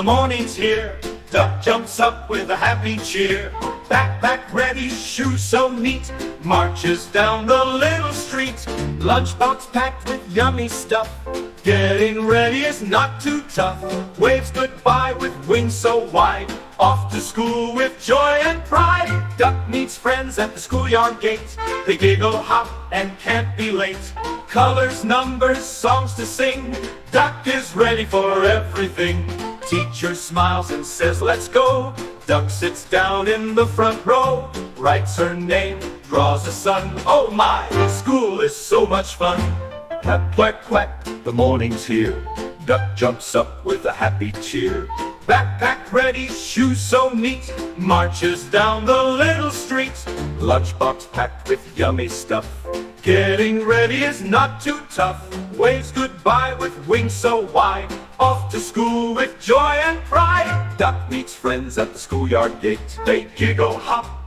the morning's here. Duck jumps up with a happy cheer. Backpack ready, shoes so neat, marches down the little street. Lunchbox packed with yummy stuff, getting ready is not too tough. Waves goodbye with wings so wide, off to school with joy and pride. Duck meets friends at the schoolyard gate. They giggle, hop, and can't be late. Colors, numbers, songs to sing. Duck is ready for everything. Teacher smiles and says, let's go. Duck sits down in the front row, writes her name, draws a sun. Oh my, school is so much fun. Quack, quack, quack, the morning's here. Duck jumps up with a happy cheer. Backpack ready, shoes so neat, marches down the little street. Lunchbox packed with yummy stuff, getting ready is not too tough. Waves goodbye with wings so wide, off to school with joy and pride. Duck meets friends at the schoolyard gate. They giggle, hop,